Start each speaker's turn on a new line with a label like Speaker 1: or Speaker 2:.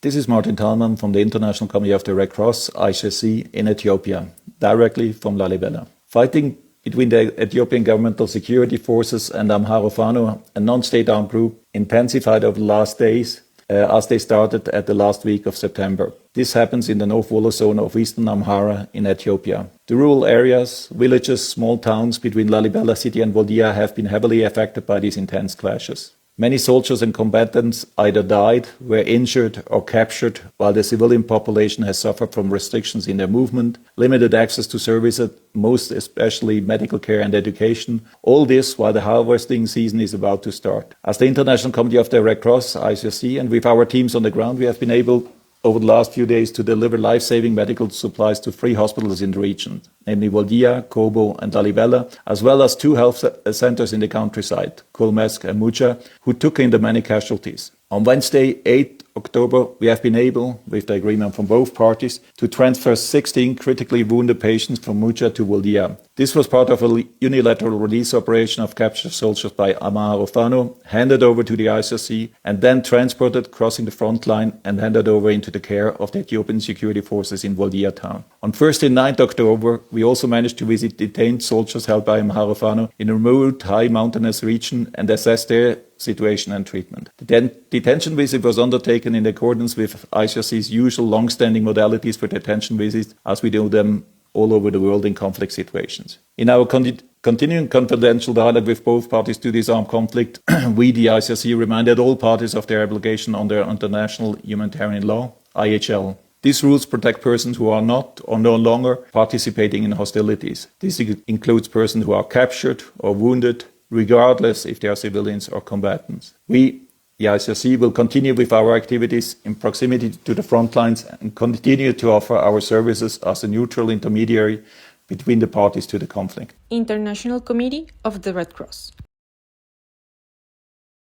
Speaker 1: This is Martin Thalmann from the International Committee of the Red Cross, ICRC, in Ethiopia, directly from Lalibela. Fighting between the Ethiopian governmental security forces and Amhara Fano, a non-state armed group, intensified over the last days as they started at the last week of September. This happens in the North Wollo zone of eastern Amhara in Ethiopia. The rural areas, villages, small towns between Lalibela city and Woldia have been heavily affected by these intense clashes. Many soldiers and combatants either died, were injured or captured, while the civilian population has suffered from restrictions in their movement, limited access to services, most especially medical care and education. All this while the harvesting season is about to start. As the International Committee of the Red Cross, ICRC, and with our teams on the ground, we have been able over the last few days to deliver life-saving medical supplies to 3 hospitals in the region, namely Woldia, Kobo and Lalibela, as well as 2 health centers in the countryside, Kulmesk and Mucha, who took in the many casualties. On Wednesday, 8 October, we have been able, with the agreement from both parties, to transfer 16 critically wounded patients from Mucha to Woldia. This was part of a unilateral release operation of captured soldiers by Amhara Fano, handed over to the ICRC, and then transported crossing the front line and handed over into the care of the Ethiopian security forces in Woldia town. On Thursday, 9th October, we also managed to visit detained soldiers held by Amhara Fano in a remote, high mountainous region and assess their situation and treatment. The detention visit was undertaken in accordance with ICRC's usual long-standing modalities for detention visits, as we do them all over the world in conflict situations. In our continuing confidential dialogue with both parties to this armed conflict, we, the ICRC, reminded all parties of their obligation under international humanitarian law, IHL. These rules protect persons who are not or no longer participating in hostilities. This includes persons who are captured or wounded, regardless if they are civilians or combatants. We, the ICRC, will continue with our activities in proximity to the front lines and continue to offer our services as a neutral intermediary between the parties to the conflict.
Speaker 2: International Committee of the Red Cross.